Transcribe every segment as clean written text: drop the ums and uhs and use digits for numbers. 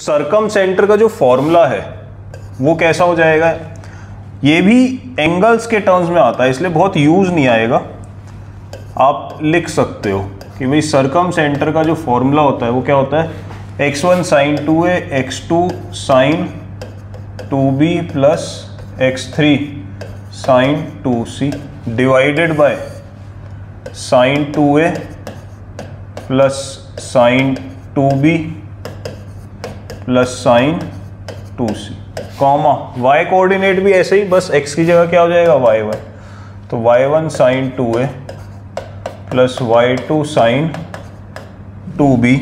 सरकम centre का जो formula है वो कैसा हो जाएगा, ये भी एंगल्स के टर्म्स में आता है इसलिए बहुत यूज नहीं आएगा। आप लिख सकते हो कि भाई सरकम सेंटर का जो फॉर्मूला होता है वो क्या होता है, x1 sin 2a x2 sin 2b plus x3 sin 2c divided by sin 2a plus sin 2b plus sin 2c comma y coordinate भी ऐसे ही, बस x की जगह क्या हो जाएगा y1, तो y1 sin 2a plus y2 sin 2b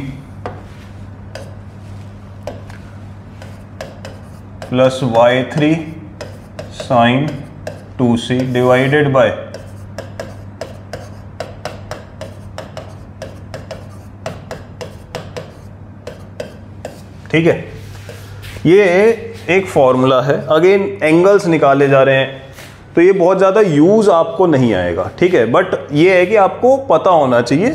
plus y3 sin 2c divided by ठीक है। ये एक फॉर्मूला है। अगेन एंगल्स निकाले जा रहे हैं तो ये बहुत ज़्यादा यूज़ आपको नहीं आएगा, ठीक है, बट ये है कि आपको पता होना चाहिए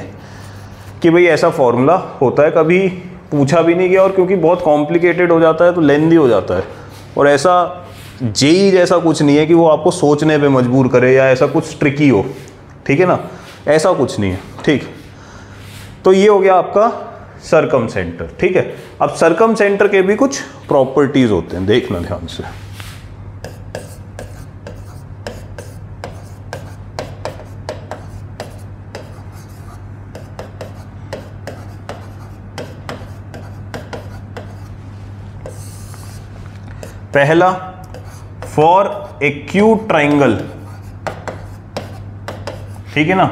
कि भाई ऐसा फॉर्मूला होता है। कभी पूछा भी नहीं गया और क्योंकि बहुत कॉम्प्लिकेटेड हो जाता है तो लेंदी हो जाता है, और ऐसा जेई जैसा कुछ नहीं है कि वो आपको सोचने पे मजबूर करे या ऐसा कुछ ट्रिकी हो, ठीक है ना, ऐसा कुछ नहीं है, ठीक। तो ये हो गया आपका सरकम सेंटर, ठीक है। अब सरकम सेंटर के भी कुछ प्रॉपर्टीज होते हैं, देखना ध्यान से। पहला, फॉर एक्यूट ट्राइंगल, ठीक है ना,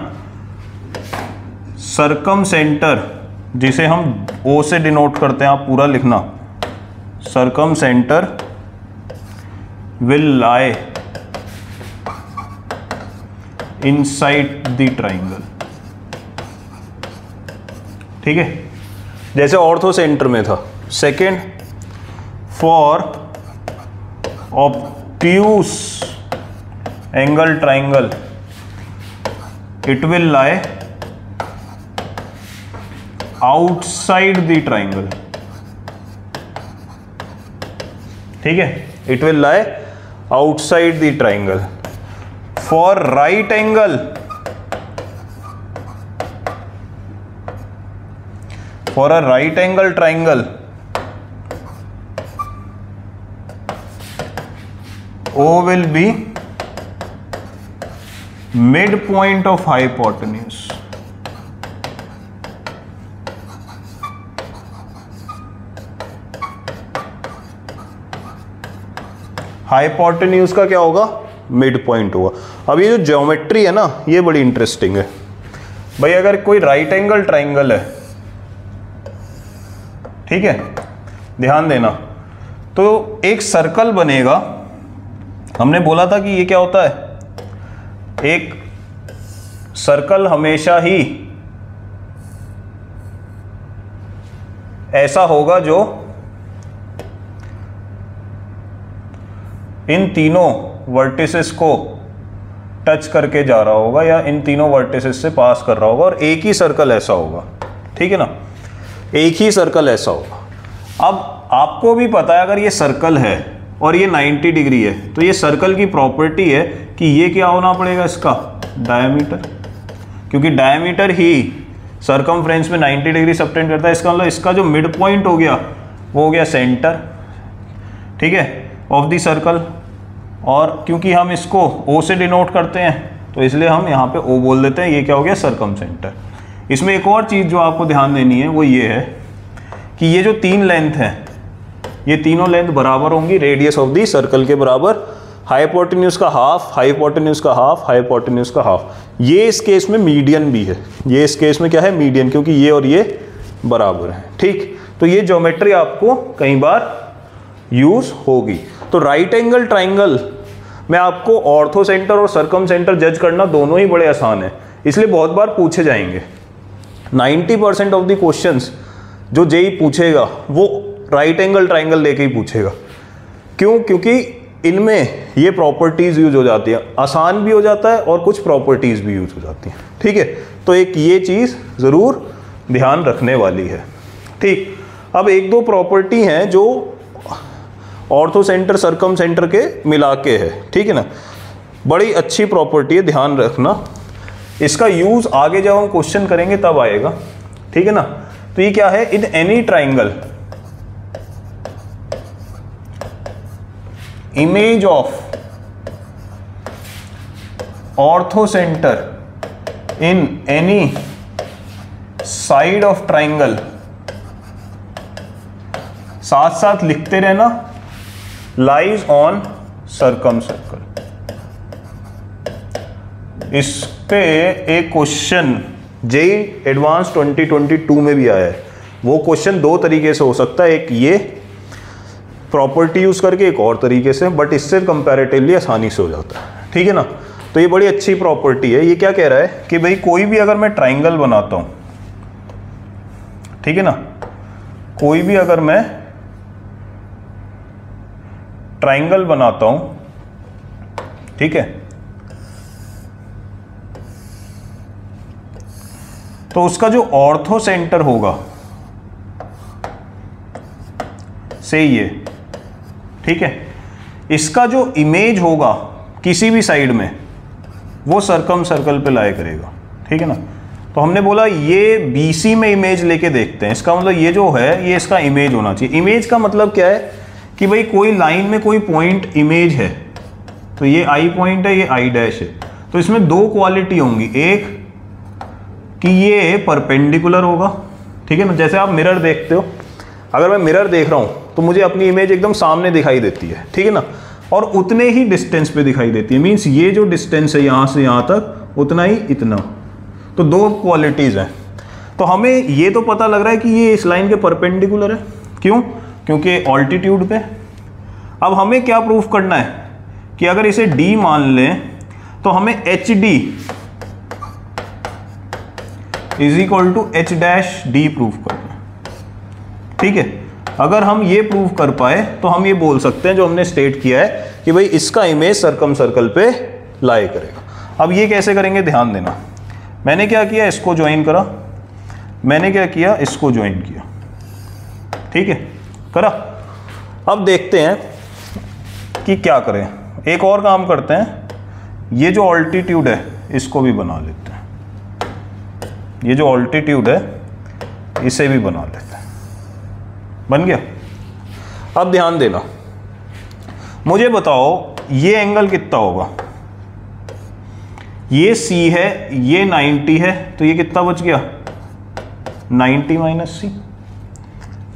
सरकम सेंटर जिसे हम O से डिनोट करते हैं, आप पूरा लिखना, circumcentre will lie inside the triangle, ठीक है, जैसे ऑर्थो सेंटर में था। Second, for obtuse angle triangle it will lie outside the triangle, ठीक है, it will lie outside the triangle. For right angle, for a right angle triangle O will be midpoint of hypotenuse. Hypotenuse का क्या होगा, mid point होगा। अब ये जो geometry है ना, ये बड़ी इंटरेस्टिंग है भाई। अगर कोई राइट एंगल ट्राइंगल है, ठीक है, ध्यान देना, तो एक सर्कल बनेगा। हमने बोला था कि ये क्या होता है, एक सर्कल हमेशा ही ऐसा होगा जो इन तीनों वर्टिसेस को टच करके जा रहा होगा या इन तीनों वर्टिसेस से पास कर रहा होगा, और एक ही सर्कल ऐसा होगा, ठीक है ना, एक ही सर्कल ऐसा होगा। अब आपको भी पता है अगर ये सर्कल है और ये 90 डिग्री है तो ये सर्कल की प्रॉपर्टी है कि ये क्या होना पड़ेगा, इसका डायमीटर, क्योंकि डायमीटर ही सर्कमफ्रेंस में 90 डिग्री सबटेंड करता है। इसका मतलब इसका जो मिड पॉइंट हो गया वो हो गया सेंटर, ठीक है, ऑफ द सर्कल। और क्योंकि हम इसको O से डिनोट करते हैं तो इसलिए हम यहाँ पे O बोल देते हैं। ये क्या हो गया, सरकम सेंटर। इसमें एक और चीज़ जो आपको ध्यान देनी है वो ये है कि ये जो तीन लेंथ हैं, ये तीनों लेंथ बराबर होंगी रेडियस ऑफ दी सर्कल के बराबर। हाइपोटेन्यूज का हाफ, हाइपोटेन्यूज का हाफ, हाइपोटेन्यूज का हाफ। ये इस केस में मीडियन भी है, ये इस केस में क्या है, मीडियन, क्योंकि ये और ये बराबर है, ठीक। तो ये ज्योमेट्री आपको कई बार यूज होगी। तो राइट एंगल ट्राइंगल में आपको ऑर्थो सेंटर और सरकम सेंटर जज करना दोनों ही बड़े आसान है, इसलिए बहुत बार पूछे जाएंगे। 90% ऑफ द क्वेश्चंस जो जेई पूछेगा वो राइट एंगल ट्राइंगल लेके ही पूछेगा। क्यों? क्योंकि इनमें ये प्रॉपर्टीज यूज हो जाती है, आसान भी हो जाता है और कुछ प्रॉपर्टीज भी यूज हो जाती हैं, ठीक है। तो एक ये चीज जरूर ध्यान रखने वाली है, ठीक। अब एक दो प्रॉपर्टी हैं जो ऑर्थो सेंटर सर्कम सेंटर के मिला के है, ठीक है ना, बड़ी अच्छी प्रॉपर्टी है, ध्यान रखना। इसका यूज आगे जब हम क्वेश्चन करेंगे तब आएगा, ठीक है ना। तो ये क्या है, in any triangle image of ortho centre in any side of triangle, साथ साथ लिखते रहना, लाइज ऑन सर्कम सर्कल। इस पे एक क्वेश्चन जेई एडवांस 2022 में भी आया है। वो क्वेश्चन दो तरीके से हो सकता है, एक ये प्रॉपर्टी यूज करके, एक और तरीके से, बट इससे कंपैरेटिवली आसानी से हो जाता है, ठीक है ना। तो ये बड़ी अच्छी प्रॉपर्टी है। ये क्या कह रहा है कि भाई कोई भी अगर मैं ट्राइंगल बनाता हूं, ठीक है ना, कोई भी अगर मैं ट्राइंगल बनाता हूं, ठीक है, तो उसका जो ऑर्थो सेंटर होगा से ये, ठीक है, इसका जो इमेज होगा किसी भी साइड में वो सर्कम सर्कल पे लाया करेगा, ठीक है ना। तो हमने बोला ये बीसी में इमेज लेके देखते हैं। इसका मतलब ये जो है ये इसका इमेज होना चाहिए। इमेज का मतलब क्या है कि भाई कोई लाइन में कोई पॉइंट इमेज है, तो ये आई पॉइंट है, ये आई डैश है, तो इसमें दो क्वालिटी होंगी, एक कि ये परपेंडिकुलर होगा, ठीक है ना। जैसे आप मिरर देखते हो, अगर मैं मिरर देख रहा हूं तो मुझे अपनी इमेज एकदम सामने दिखाई देती है, ठीक है ना, और उतने ही डिस्टेंस पे दिखाई देती है। मींस ये जो डिस्टेंस है यहां से यहां तक उतना ही इतना, तो दो क्वालिटीज हैं। तो हमें ये तो पता लग रहा है कि ये इस लाइन के परपेंडिकुलर है। क्यों? क्योंकि ऑल्टीट्यूड पे। अब हमें क्या प्रूफ करना है कि अगर इसे d मान लें तो हमें H D is equal to H dash D proof करना है, ठीक है। अगर हम ये प्रूव कर पाए तो हम ये बोल सकते हैं जो हमने स्टेट किया है कि भाई इसका इमेज सर्कम सर्कल पे लाई करेगा। अब ये कैसे करेंगे, ध्यान देना। मैंने क्या किया, इसको ज्वाइन करा, मैंने क्या किया, इसको ज्वाइन किया, ठीक है, करा। अब देखते हैं कि क्या करें। एक और काम करते हैं, ये जो ऑल्टीट्यूड है इसको भी बना लेते हैं, ये जो ऑल्टीट्यूड है इसे भी बना लेते हैं। बन गया। अब ध्यान देना, मुझे बताओ ये एंगल कितना होगा। ये C है, ये 90 है, तो ये कितना बच गया, 90 माइनस C,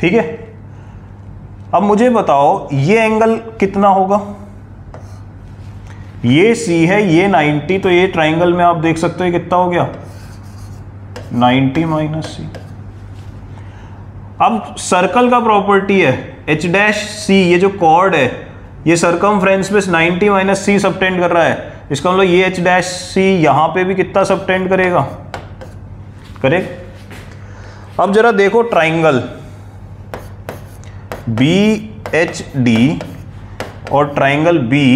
ठीक है। अब मुझे बताओ ये एंगल कितना होगा। ये C है, ये 90, तो ये ट्राइंगल में आप देख सकते हो कितना हो गया, 90 माइनस C। अब सर्कल का प्रॉपर्टी है एच डैश सी, ये जो कॉर्ड है ये सर्कमफ्रेंस पे 90 माइनस सी सबटेंड कर रहा है। इसका मतलब ये एच डैश सी यहां पे भी कितना सबटेंड करेगा, करेक्ट। अब जरा देखो ट्राइंगल बी एच डी और triangle B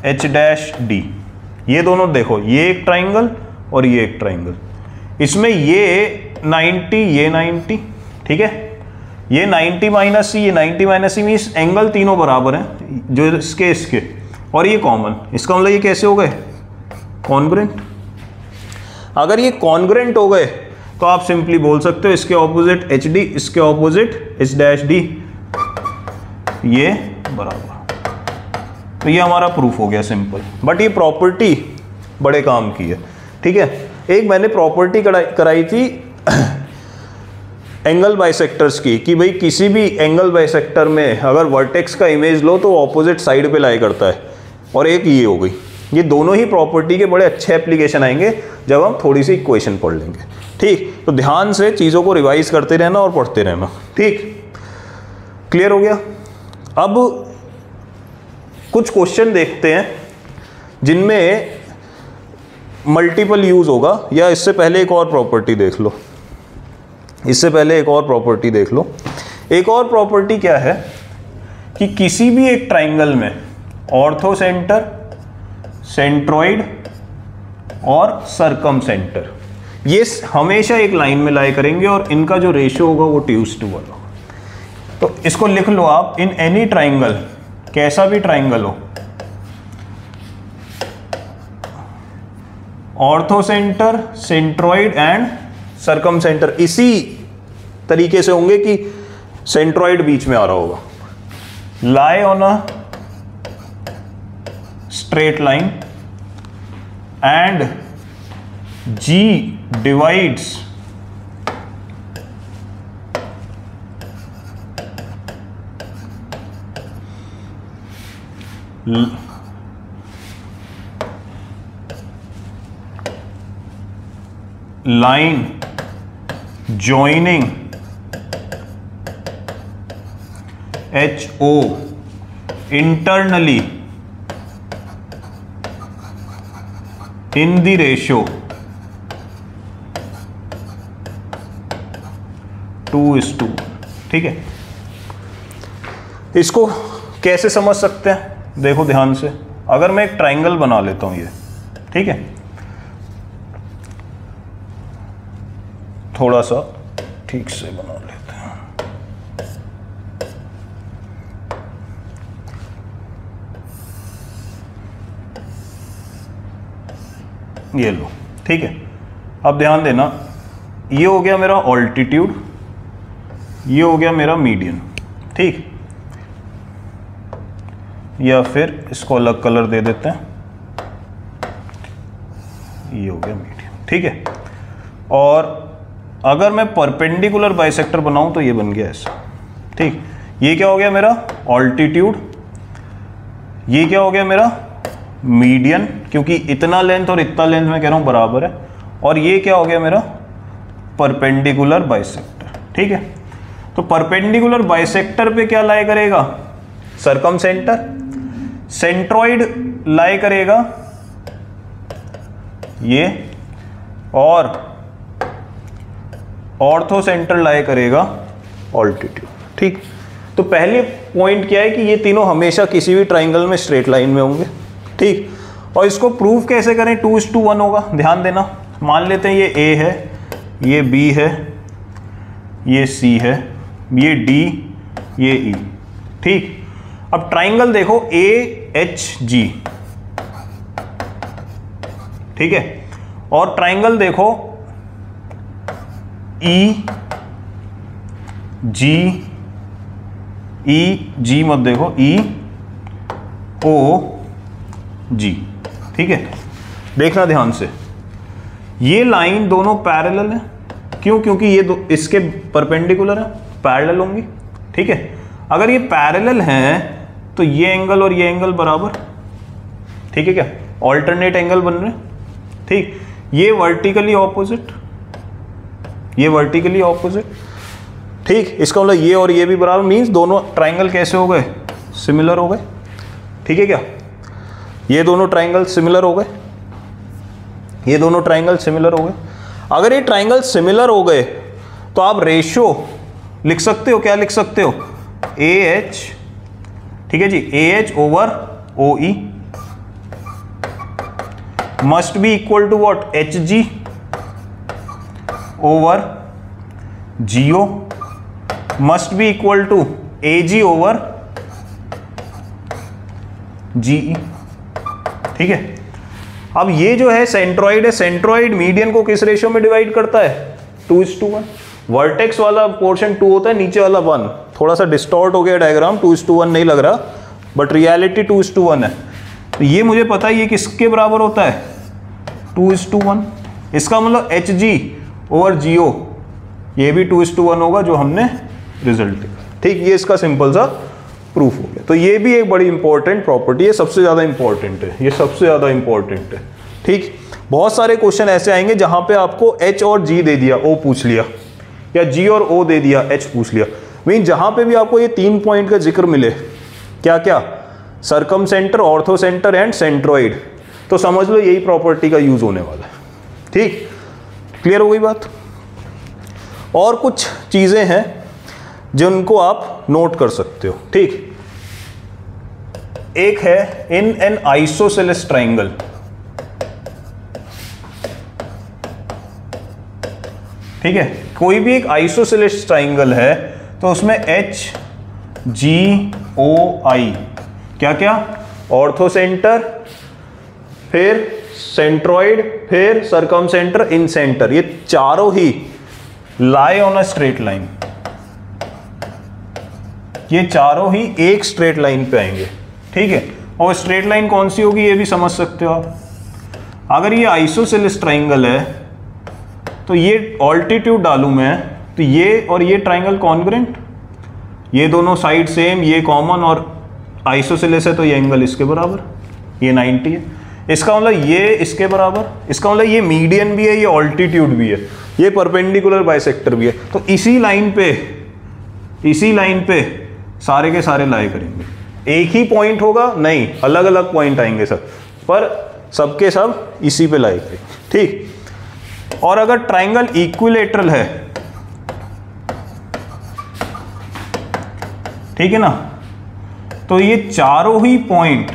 H dash D, ये दोनों देखो, ये एक ट्राइंगल और ये एक ट्राइंगल। इसमें ये 90, ये 90, ठीक है, ये 90 माइनस सी, ये 90 माइनस सी, मीन्स एंगल तीनों बराबर हैं जो इसके, और ये कॉमन। इसका मतलब ये कैसे हो गए, कॉन्ग्रुएंट। अगर ये कॉन्ग्रुएंट हो गए तो आप सिंपली बोल सकते हो इसके ऑपोजिट एच डी, इसके ऑपोजिट एच डैश डी, ये बराबर। तो ये हमारा प्रूफ हो गया सिंपल। बट ये प्रॉपर्टी बड़े काम की है, ठीक है। एक मैंने प्रॉपर्टी कराई थी एंगल बाइसेक्टर्स की, भाई किसी भी एंगल बाइसेक्टर में अगर वर्टेक्स का इमेज लो तो ऑपोजिट साइड पे लाई करता है, और एक ये हो गई। ये दोनों ही प्रॉपर्टी के बड़े अच्छे एप्लीकेशन आएंगे जब हम थोड़ी सी इक्वेशन पढ़ लेंगे, ठीक। तो ध्यान से चीज़ों को रिवाइज करते रहना और पढ़ते रहना, ठीक। क्लियर हो गया। अब कुछ क्वेश्चन देखते हैं जिनमें मल्टीपल यूज होगा, या इससे पहले एक और प्रॉपर्टी देख लो, इससे पहले एक और प्रॉपर्टी देख लो। एक और प्रॉपर्टी क्या है कि किसी भी एक ट्राइंगल में ऑर्थो सेंटर, सेंट्रोइड और सर्कम सेंटर, ये हमेशा एक लाइन में लाई करेंगे और इनका जो रेशियो होगा वो 2:1 होगा। तो इसको लिख लो आप, इन एनी ट्राइंगल, कैसा भी ट्राइंगल हो, ऑर्थोसेंटर, सेंट्रॉइड एंड सर्कमसेंटर इसी तरीके से होंगे कि सेंट्रॉइड बीच में आ रहा होगा, lie on a straight line and G divides line joining HO internally in the ratio 2:1। ठीक है, इसको कैसे समझ सकते हैं? देखो ध्यान से, अगर मैं एक ट्राइंगल बना लेता हूं ये, ठीक है, थोड़ा सा ठीक से बना लेते हैं। ये लो, ठीक है। अब ध्यान देना, ये हो गया मेरा ऑल्टीट्यूड, ये हो गया मेरा मीडियन, ठीक, या फिर इसको अलग कलर दे देते हैं, ये हो गया मीडियन, ठीक है। और अगर मैं परपेंडिकुलर बाइसेक्टर बनाऊं तो ये बन गया ऐसा, ठीक। ये क्या हो गया मेरा ऑल्टीट्यूड, ये क्या हो गया मेरा मीडियन, क्योंकि इतना लेंथ और इतना लेंथ मैं कह रहा हूं बराबर है, और ये क्या हो गया मेरा परपेंडिकुलर बाइसेक्टर, ठीक है। तो परपेंडिकुलर बाइसेक्टर पे क्या लाई करेगा? सर्कमसेंटर। सेंट्रॉइड लाई करेगा ये, और ऑर्थोसेंटर लाई करेगा ऑल्टीट्यूड, ठीक। तो पहले पॉइंट क्या है कि ये तीनों हमेशा किसी भी ट्राइंगल में स्ट्रेट लाइन में होंगे, ठीक। और इसको प्रूव कैसे करें? 2:1 होगा। ध्यान देना, मान लेते हैं ये ए है, ये बी है, ये सी है, ये डी, ये ई, ठीक। अब ट्राइंगल देखो AHG, ठीक है, और ट्राइंगल देखो EG मत देखो, EOG, ठीक है। देखना ध्यान से, ये लाइन दोनों पैरेलल है, क्यों? क्योंकि ये इसके परपेंडिकुलर है, पैरेलल होंगी, ठीक है। अगर ये पैरेलल हैं तो ये एंगल और ये एंगल बराबर, ठीक है क्या? ऑल्टरनेट एंगल बन रहे, ठीक। ये वर्टिकली ऑपोजिट, ये वर्टिकली ऑपोजिट, ठीक। इसका मतलब ये और ये भी बराबर, मीन्स दोनों ट्राइंगल कैसे हो गए? सिमिलर हो गए, ठीक है क्या? ये दोनों ट्राइंगल सिमिलर हो गए, ये दोनों ट्राइंगल सिमिलर हो गए। अगर ये ट्राइंगल सिमिलर हो गए तो आप रेशियो लिख सकते हो, क्या लिख सकते हो? AH, ठीक है जी, AH over OE must be equal to what? HG over GO must be equal to AG over GE, ठीक है। अब ये जो है सेंट्रॉइड है, सेंट्रॉइड मीडियन को किस रेशियो में डिवाइड करता है? 2:1। वर्टेक्स वाला पोर्शन 2 होता है, नीचे वाला 1। थोड़ा सा डिस्टॉर्ट हो गया डायग्राम, 2:1 नहीं लग रहा, बट रियलिटी 2:1 है। तो ये मुझे पता है ये किसके बराबर होता है? 2:1। इसका मतलब HG ओवर GO, ये भी 2:1 होगा, जो हमने रिजल्ट देखा, ठीक। ये इसका सिंपल सा प्रूफ हो गया। तो ये भी एक बड़ी इंपॉर्टेंट प्रॉपर्टी है, सबसे ज़्यादा इंपॉर्टेंट है, ये सबसे ज़्यादा इंपॉर्टेंट है, ठीक। बहुत सारे क्वेश्चन ऐसे आएंगे जहां पे आपको H और G दे दिया, O पूछ लिया, या G और O दे दिया, H पूछ लिया। मीन जहां पे भी आपको ये 3 पॉइंट का जिक्र मिले, क्या क्या? सर्कमसेंटर, ऑर्थोसेंटर एंड सेंट्रॉइड, तो समझ लो यही प्रॉपर्टी का यूज होने वाला है, ठीक। क्लियर हो गई बात? और कुछ चीजें हैं जिनको आप नोट कर सकते हो, ठीक। एक है इन एन आइसोसेलेस ट्राइंगल, ठीक है, कोई भी एक आइसोसेलेस ट्राइंगल है तो उसमें HGOI क्या क्या, ऑर्थो सेंटर, फिर सेंट्रॉइड, फिर सरकम सेंटर, इन सेंटर, ये चारों ही lie on a straight line, ये चारों ही एक स्ट्रेट लाइन पे आएंगे। ठीक है, और स्ट्रेट लाइन कौन सी होगी ये भी समझ सकते हो आप। अगर ये आइसोसेलेस ट्राइंगल है तो ये ऑल्टीट्यूड डालूं मैं तो ये और ये ट्राइंगल कॉन्ग्रुएंट, ये दोनों साइड सेम, ये कॉमन, और आइसोसेलेस है तो ये एंगल इसके बराबर, ये 90 है। इसका मतलब ये इसके बराबर, इसका मतलब ये मीडियन भी है, ये ऑल्टीट्यूड भी है, ये परपेंडिकुलर बाइसेक्टर भी है। तो इसी लाइन पे सारे के सारे लाई करेंगे। एक ही पॉइंट होगा नहीं, अलग अलग पॉइंट आएंगे सब, पर सबके सब इसी पे लाई करेंगे। ठीक, और अगर ट्राइंगल इक्विलेटरल है, ठीक है ना, तो ये चारों ही पॉइंट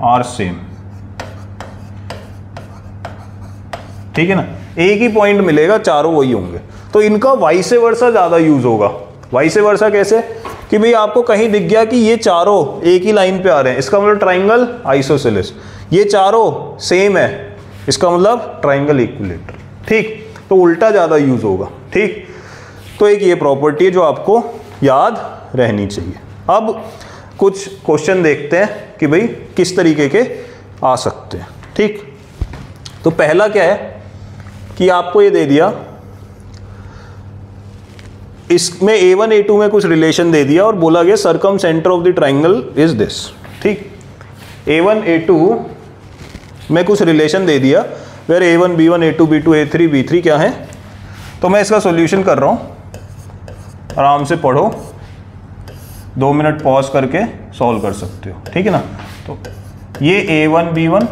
आर सेम। ठीक है ना, एक ही पॉइंट मिलेगा, चारों वही होंगे। तो इनका वाइसे वर्सा ज्यादा यूज होगा। वाइसे वर्सा कैसे, कि भाई आपको कहीं दिख गया कि ये चारों एक ही लाइन पे आ रहे हैं, इसका मतलब ट्राइंगल आइसोसेलेस, ये चारों सेम है, इसका मतलब ट्राइंगल इक्विलेटरल। ठीक, तो उल्टा ज्यादा यूज होगा। ठीक, तो एक ये प्रॉपर्टी है जो आपको याद रहनी चाहिए। अब कुछ क्वेश्चन देखते हैं कि भाई किस तरीके के आ सकते हैं। ठीक, तो पहला क्या है कि आपको ये दे दिया, इसमें A1 A2 में कुछ रिलेशन दे दिया और बोला गया circumcentre of the triangle is this. ठीक, A1 A2 में कुछ रिलेशन दे दिया, where A1 B1 A2 B2 A3 B3 क्या है। तो मैं इसका सॉल्यूशन कर रहा हूं, आराम से पढ़ो, 2 मिनट पॉज करके सॉल्व कर सकते हो। ठीक है ना, तो ये A1 B1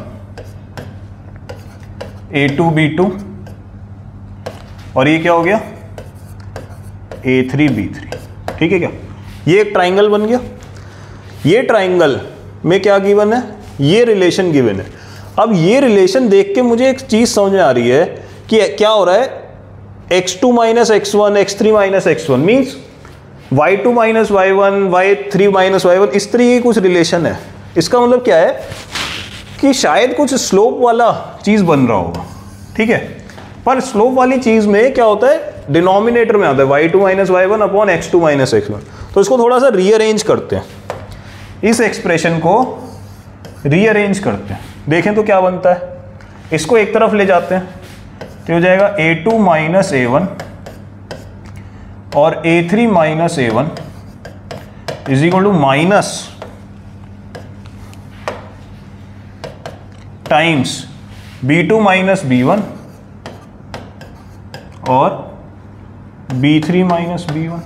A2 B2 और ये क्या हो गया A3 B3। ठीक है क्या, ये एक ट्राइंगल बन गया। ये ट्राइंगल में क्या गिवन है, ये रिलेशन गिवन है। अब ये रिलेशन देख के मुझे एक चीज समझ में आ रही है कि क्या हो रहा है, x2 minus x1 x3 minus x1 means y2 minus y1 y3 minus y1, इस तरह की कुछ रिलेशन है। इसका मतलब क्या है कि शायद कुछ स्लोप वाला चीज बन रहा होगा। ठीक है, पर स्लोप वाली चीज में क्या होता है, डिनोमिनेटर में आता है y2 minus y1 upon x2 minus x1। तो इसको थोड़ा सा रीअरेंज करते हैं, इस एक्सप्रेशन को रीअरेंज करते हैं, देखें तो क्या बनता है। इसको एक तरफ ले जाते हैं तो हो जाएगा A2 माइनस A1 और A3 minus A1 is equal to minus times B2 minus B1 और B3 माइनस B1।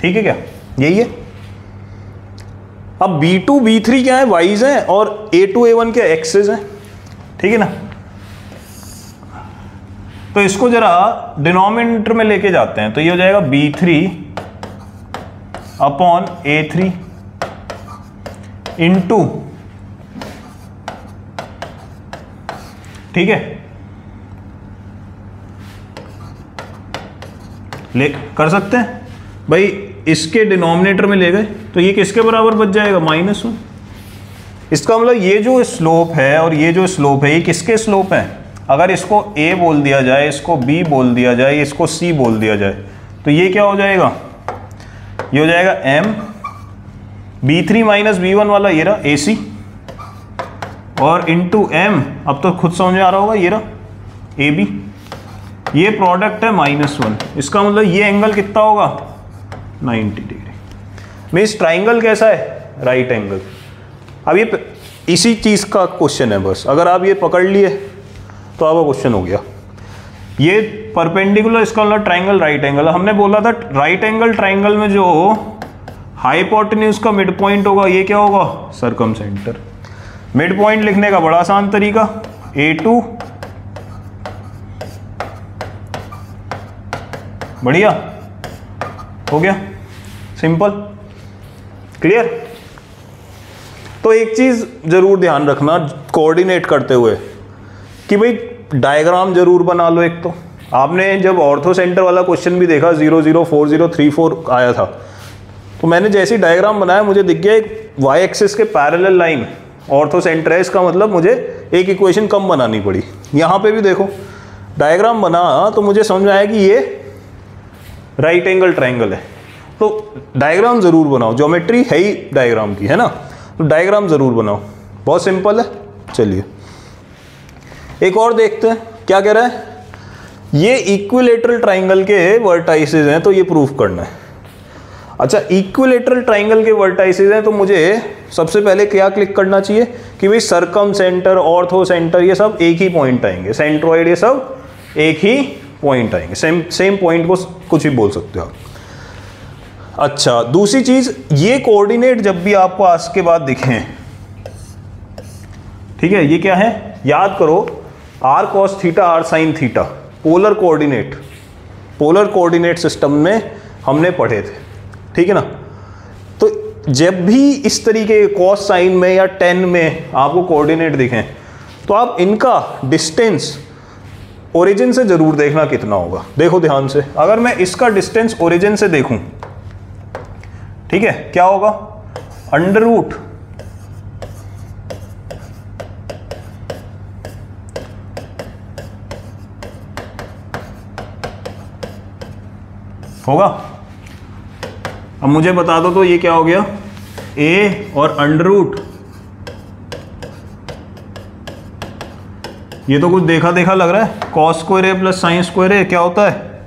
ठीक है क्या, यही है। अब B2 B3 क्या है, वाइज है, और A2 A1 क्या एक्सेस है। ठीक है ना, तो इसको जरा डिनोमिनेटर में लेके जाते हैं तो ये हो जाएगा B3 अपॉन A3 इंटू, ठीक है, ले कर सकते हैं भाई, इसके डिनोमिनेटर में ले गए तो ये किसके बराबर बच जाएगा, -1। इसका मतलब ये जो स्लोप है और ये जो स्लोप है, ये किसके स्लोप है। अगर इसको A बोल दिया जाए, इसको B बोल दिया जाए, इसको C बोल दिया जाए, तो ये क्या हो जाएगा, ये हो जाएगा M B3 माइनस B1 वाला ये रहा AC और इंटू M, अब तो खुद समझ में आ रहा होगा, ये रहा AB, ये प्रोडक्ट है -1। इसका मतलब ये एंगल कितना होगा, 90 डिग्री। मीन्स ट्राइंगल कैसा है, राइट एंगल। अब ये इसी चीज का क्वेश्चन है, बस अगर आप ये पकड़ लिए तो आपका क्वेश्चन हो गया। ये परपेंडिकुलर, इसका मतलब ट्राइंगल राइट एंगल। हमने बोला था राइट एंगल ट्राइंगल में जो हाइपोटेन्यूज का मिड पॉइंट होगा, ये क्या होगा, सरकम सेंटर। मिड पॉइंट लिखने का बड़ा आसान तरीका, A2 बढ़िया हो गया, सिंपल, क्लियर। तो एक चीज़ ज़रूर ध्यान रखना कोऑर्डिनेट करते हुए कि भाई डायग्राम ज़रूर बना लो। एक तो आपने जब ऑर्थो सेंटर वाला क्वेश्चन भी देखा 0 0 4 0 3 4 आया था, तो मैंने जैसे ही डायग्राम बनाया मुझे दिख गया एक वाई एक्सिस के पैरेलल लाइन ऑर्थो सेंटर है, इसका मतलब मुझे एक इक्वेशन कम बनानी पड़ी। यहाँ पे भी देखो डायग्राम बना तो मुझे समझ में आया कि ये राइट एंगल ट्राइंगल है। तो डायग्राम ज़रूर बनाओ, ज्योमेट्री है ही डायग्राम की, है ना, तो डायग्राम ज़रूर बनाओ, बहुत सिंपल है। चलिए एक और देखते हैं क्या कह रहा है। ये इक्विलेटरल ट्राइंगल के वर्टाइसेस हैं तो ये प्रूफ करना है। अच्छा, इक्विलेटरल ट्राइंगल के वर्टाइसेस हैं तो मुझे सबसे पहले क्या क्लिक करना चाहिए कि भाई सरकम सेंटर, ऑर्थो सेंटर, ये सब एक ही पॉइंट आएंगे, सेंट्रॉइड, ये सब एक ही पॉइंट आएंगे। सेम पॉइंट को कुछ भी बोल सकते हो आप। अच्छा, दूसरी चीज, ये कोऑर्डिनेट जब भी आपको आज के बाद दिखें, ठीक है, ये क्या है याद करो, r cos theta r sin theta, polar coordinate, polar coordinate system में हमने पढ़े थे, ठीक है ना। तो जब भी इस तरीके के cos साइन में या tan में आपको कोऑर्डिनेट दिखें तो आप इनका डिस्टेंस ओरिजिन से जरूर देखना कितना होगा। देखो ध्यान से, अगर मैं इसका डिस्टेंस ओरिजिन से देखूं, ठीक है, क्या होगा, अंडर रूट होगा। अब मुझे बता दो तो ये क्या हो गया, a और अंडर रूट, ये तो कुछ देखा देखा लग रहा है, कॉस स्क्वायर ए प्लस साइन स्क्वायर ए क्या होता है,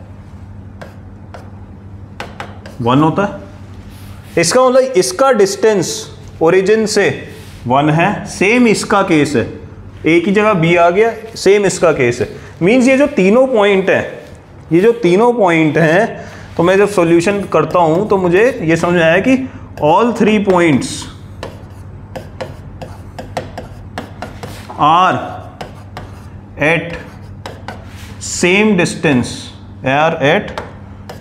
1 होता है। इसका मतलब इसका डिस्टेंस ओरिजिन से 1 है। सेम इसका केस है, ए की जगह b आ गया, सेम इसका केस है। मींस ये जो तीनों पॉइंट हैं, ये जो तीनों पॉइंट हैं, तो मैं जब सॉल्यूशन करता हूं तो मुझे ये समझ आया कि all 3 points are at same distance, are at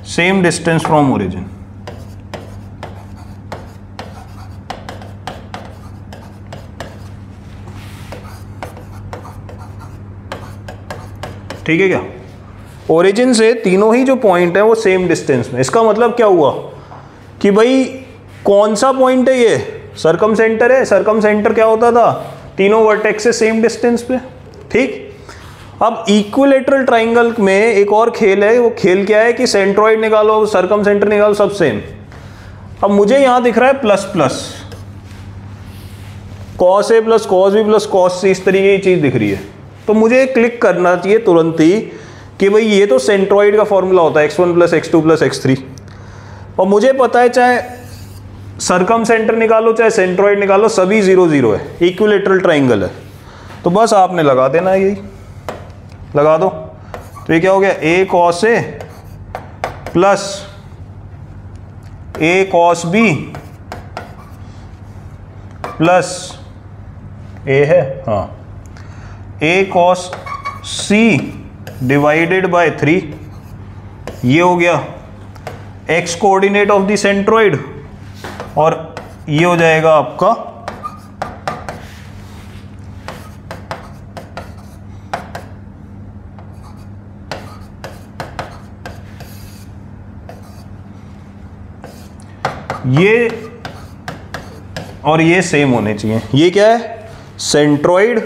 same distance from origin. ठीक है क्या, ओरिजिन से तीनों ही जो पॉइंट है वो सेम डिस्टेंस में। इसका मतलब क्या हुआ कि भाई कौन सा पॉइंट है, ये सरकम सेंटर है। सरकम सेंटर क्या होता था, तीनों वर्टेक्स से सेम डिस्टेंस पे, ठीक। अब इक्विलेटरल ट्राइंगल में एक और खेल है, वो खेल क्या है कि सेंट्रॉइड निकालो, सरकम सेंटर निकालो, सब सेम। अब मुझे यहां दिख रहा है plus plus, cos A plus cos B plus cos C, इस तरीके की चीज दिख रही है। तो मुझे क्लिक करना चाहिए तुरंत ही कि भाई ये तो सेंट्रॉइड का फॉर्मूला होता है x1 plus x2 plus x3, और मुझे पता है चाहे सरकम सेंटर निकालो चाहे सेंट्रॉइड निकालो, सभी 0 0 है, इक्विलेटरल ट्राइंगल है। तो बस आपने लगा देना, यही लगा दो। तो ये क्या हो गया, a cos a plus a cos b plus a है, हाँ, a cos c divided by 3, ये हो गया x coordinate of the centroid, और ये हो जाएगा आपका ये, और ये सेम होने चाहिए। ये क्या है, सेंट्रॉइड,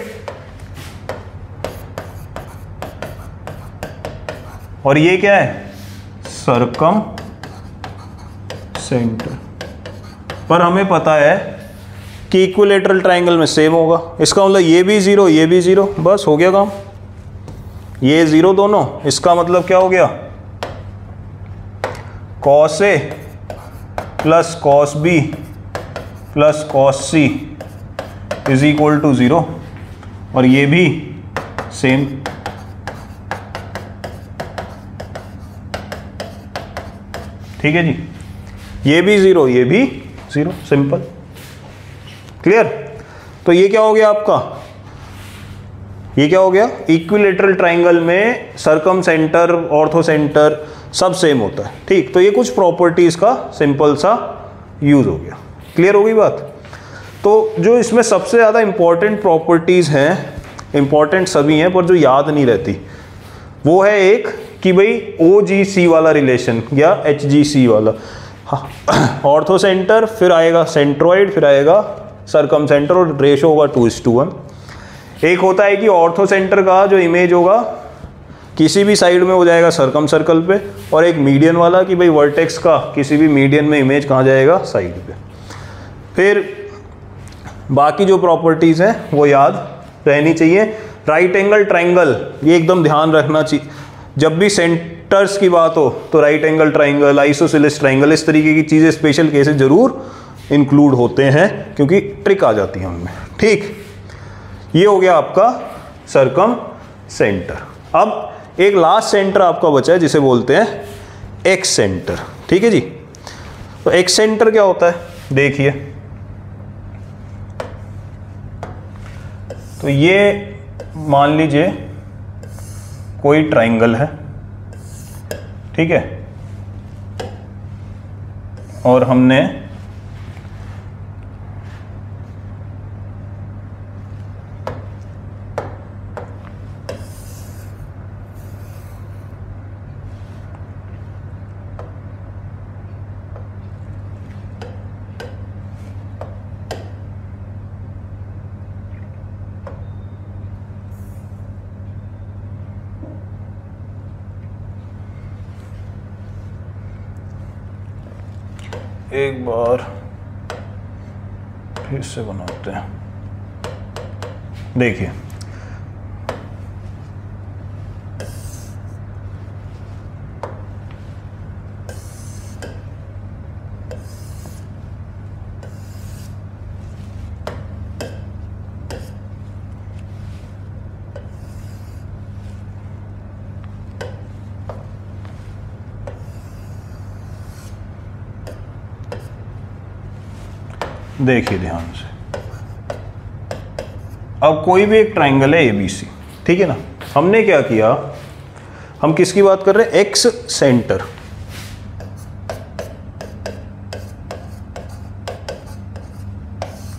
और ये क्या है, सरकम सेंटर। पर हमें पता है कि इक्विलेटरल ट्राइंगल में सेम होगा। इसका मतलब ये भी 0 ये भी 0, बस हो गया काम। ये 0 दोनों, इसका मतलब क्या हो गया, cos A plus cos B plus cos C is equal to 0, और ये भी सेम। ठीक है जी, ये भी 0 ये भी 0, सिंपल, क्लियर। तो ये क्या हो गया आपका, ये क्या हो गया, इक्विलेटरल ट्राइंगल में सरकम सेंटर, ऑर्थो सेंटर सब सेम होता है, ठीक। तो ये कुछ प्रॉपर्टीज का सिंपल सा यूज हो गया, क्लियर हो गई बात। तो जो इसमें सबसे ज़्यादा इंपॉर्टेंट प्रॉपर्टीज़ हैं, इंपॉर्टेंट सभी हैं पर जो याद नहीं रहती, वो है एक कि भाई OGC वाला रिलेशन या HGC वाला, ऑर्थो सेंटर, फिर आएगा सेंट्रोइड, फिर आएगा सरकम सेंटर और रेशो होगा 2:1। एक होता है कि ऑर्थो सेंटर का जो इमेज होगा किसी भी साइड में हो जाएगा सरकम सर्कल पे, और एक मीडियन वाला कि भाई वर्टेक्स का किसी भी मीडियन में इमेज कहाँ जाएगा, साइड पे। फिर बाकी जो प्रॉपर्टीज़ हैं वो याद रहनी चाहिए। राइट एंगल ट्राइंगल, ये एकदम ध्यान रखना चाहिए, जब भी सेंटर्स की बात हो तो right angle triangle, isosceles triangle, इस तरीके की चीज़ें, स्पेशल केसेस जरूर इंक्लूड होते हैं क्योंकि ट्रिक आ जाती है उनमें। ठीक, ये हो गया आपका सरकम सेंटर। अब एक लास्ट सेंटर आपका बचा है जिसे बोलते हैं एक्स सेंटर। ठीक है जी, तो एक्स सेंटर क्या होता है, देखिए, तो ये मान लीजिए कोई ट्राइंगल है, ठीक है, और हमने एक बार फिर से बनाते हैं। देखिए, देखिए ध्यान से, अब कोई भी एक ट्राइंगल है ABC, ठीक है ना, हमने क्या किया, हम किसकी बात कर रहे हैं, एक्स सेंटर।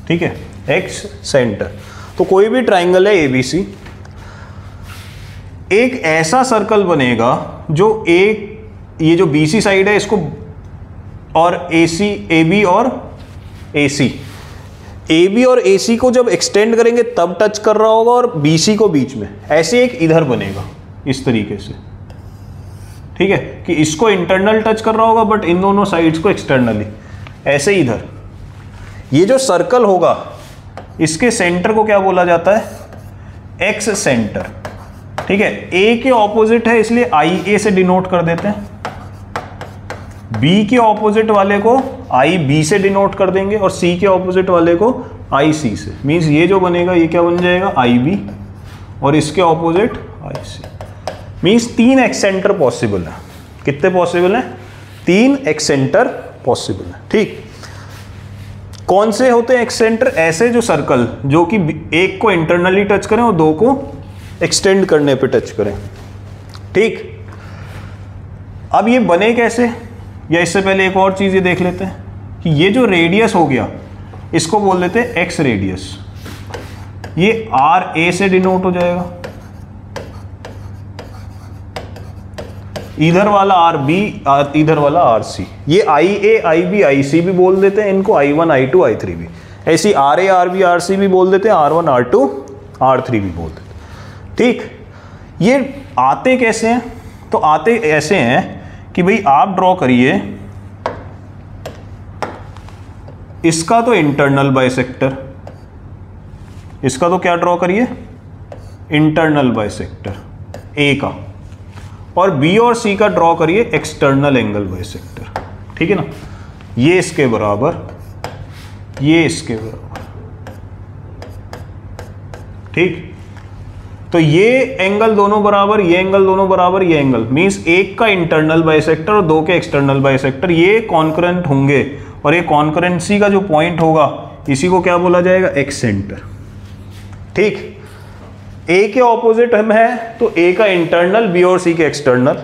ठीक है, एक्स सेंटर। तो कोई भी ट्राइंगल है ABC, एक ऐसा सर्कल बनेगा जो एक, ये जो BC साइड है इसको, और AB और AC, AB और AC को जब एक्सटेंड करेंगे तब टच कर रहा होगा, और BC को बीच में, ऐसे एक इधर बनेगा इस तरीके से। ठीक है, कि इसको इंटरनल टच कर रहा होगा बट इन दोनों साइड्स को एक्सटर्नली, ऐसे इधर। ये जो सर्कल होगा इसके सेंटर को क्या बोला जाता है, एक्स सेंटर। ठीक है, A के ऑपोजिट है इसलिए IA से डिनोट कर देते हैं, B के ऑपोजिट वाले को IB से डिनोट कर देंगे, और C के ऑपोजिट वाले को IC से। मींस ये जो बनेगा ये क्या बन जाएगा, IB, और इसके opposite IC। Means 3 x centre possible है। कितने पॉसिबल हैं, 3 एक्स सेंटर पॉसिबल है। ठीक, कौन से होते हैं एक्स सेंटर, ऐसे जो सर्कल जो कि एक को इंटरनली टच करें और दो को एक्सटेंड करने पे टच करें। ठीक, अब ये बने कैसे, या इससे पहले एक और चीज ये देख लेते हैं कि ये जो रेडियस हो गया इसको बोल देते हैं एक्स रेडियस। ये RA से डिनोट हो जाएगा, इधर वाला RB, इधर वाला RC। ये IA, IB, IC भी बोल देते हैं इनको, I1, I2, I3 भी। ऐसी RA, RB, RC भी बोल देते हैं, R1, R2, R3 भी बोल देते हैं। ठीक, ये आते कैसे हैं, तो आते ऐसे हैं कि भाई आप ड्रॉ करिए इसका तो इंटरनल बाइसेक्टर, इसका तो क्या ड्रॉ करिए, इंटरनल बाइसेक्टर A का, और B और C का ड्रॉ करिए एक्सटर्नल एंगल बाइसेक्टर। ठीक है ना, ये इसके बराबर, ये इसके बराबर। ठीक, तो ये एंगल दोनों बराबर, ये एंगल दोनों बराबर, ये एंगल, मींस एक का इंटरनल बाइसेक्टर और दो के एक्सटर्नल बाइसेक्टर, ये कॉन्करेंट होंगे, और ये कॉन्करेंसी का जो पॉइंट होगा इसी को क्या बोला जाएगा, एक्स सेंटर। ठीक, A के ऑपोजिट में है तो A का इंटरनल, B और C के एक्सटर्नल,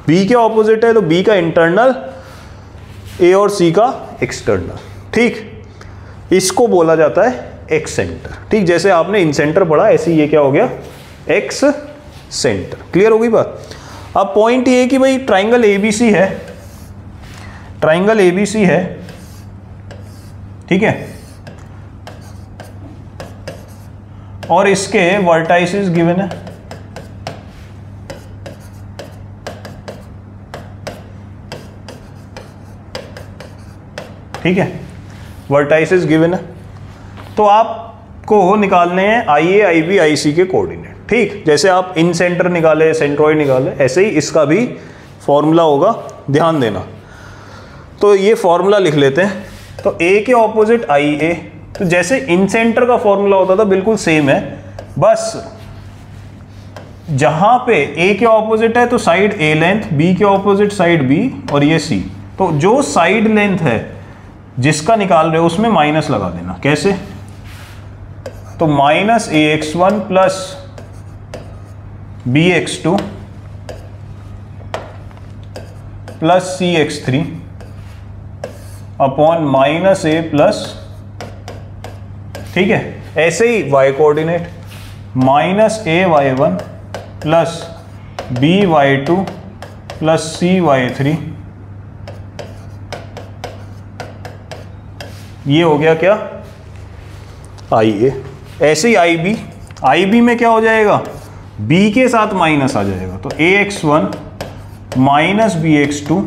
B के ऑपोजिट है तो B का इंटरनल, A और C का एक्सटर्नल। ठीक, इसको बोला जाता है एक्स सेंटर। ठीक, जैसे आपने इन सेंटर पढ़ा ऐसे ये क्या हो गया, एक्स सेंटर। क्लियर हो गई बात। अब पॉइंट ये है कि भाई ट्राइंगल एबीसी है, ट्राइंगल एबीसी है, ठीक है, और इसके वर्टाइसेस गिवन है, ठीक है, वर्टाइसेस गिवन है। तो आपको निकालने हैं आई ए, आई बी, आई सी के कोऑर्डिनेट। ठीक, जैसे आप इन सेंटर निकाले, सेंट्रॉइड निकाले, ऐसे ही इसका भी फॉर्मूला होगा, ध्यान देना। तो ये फॉर्मूला लिख लेते हैं। तो ए के ऑपोजिट आई ए, तो जैसे इन सेंटर का फॉर्मूला होता था बिल्कुल सेम है, बस जहां पे ए के ऑपोजिट है तो साइड ए लेंथ, बी के ऑपोजिट साइड बी, और ये सी। तो जो साइड लेंथ है जिसका निकाल रहे हो उसमें माइनस लगा देना। कैसे? तो minus a x one plus b x two plus c x three upon minus a plus, ठीक है, ऐसे ही y coordinate minus a y one plus b y two plus c y three, ये हो गया क्या, आई ए। ऐसे ही आई बी, आई B में क्या हो जाएगा, b के साथ माइनस आ जाएगा, तो a x one minus b x two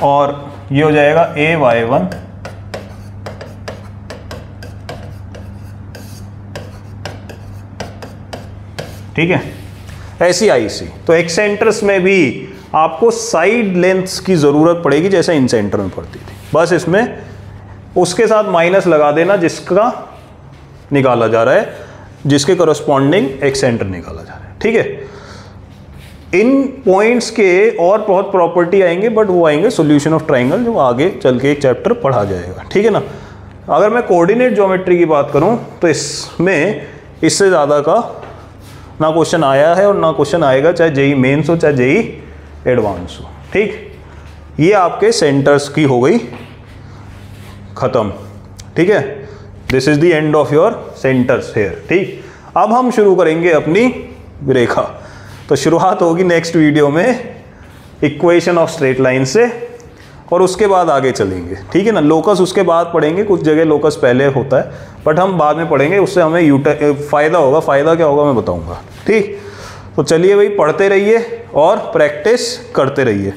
और ये हो जाएगा ए वाई वन ठीक है, ऐसी आई सी। तो एक्सेंटर्स में भी आपको साइड लेंथ्स की जरूरत पड़ेगी जैसे इन सेंटर में पड़ती थी, बस इसमें उसके साथ माइनस लगा देना जिसका निकाला जा रहा है, जिसके करस्पॉन्डिंग एक्सेंटर निकाला जा रहा है। ठीक है, इन पॉइंट्स के और बहुत प्रॉपर्टी आएंगे, बट वो आएंगे सॉल्यूशन ऑफ ट्राइंगल, जो आगे चल के एक चैप्टर पढ़ा जाएगा। ठीक है ना। अगर मैं कोऑर्डिनेट ज्योमेट्री की बात करूं तो इसमें इससे ज़्यादा का ना क्वेश्चन आया है और ना क्वेश्चन आएगा, चाहे जेई मेंस हो चाहे जेई एडवांस हो। ठीक, ये आपके सेंटर्स की हो गई खत्म। ठीक है, this is the end of your centres here. ठीक, अब हम शुरू करेंगे अपनी रेखा। तो शुरुआत होगी नेक्स्ट वीडियो में इक्वेशन ऑफ स्ट्रेट लाइन से, और उसके बाद आगे चलेंगे। ठीक है ना। लोकस उसके बाद पढ़ेंगे, कुछ जगह लोकस पहले होता है, बट हम बाद में पढ़ेंगे, उससे हमें फ़ायदा होगा। फ़ायदा क्या होगा मैं बताऊंगा। ठीक, तो चलिए भाई, पढ़ते रहिए और प्रैक्टिस करते रहिए।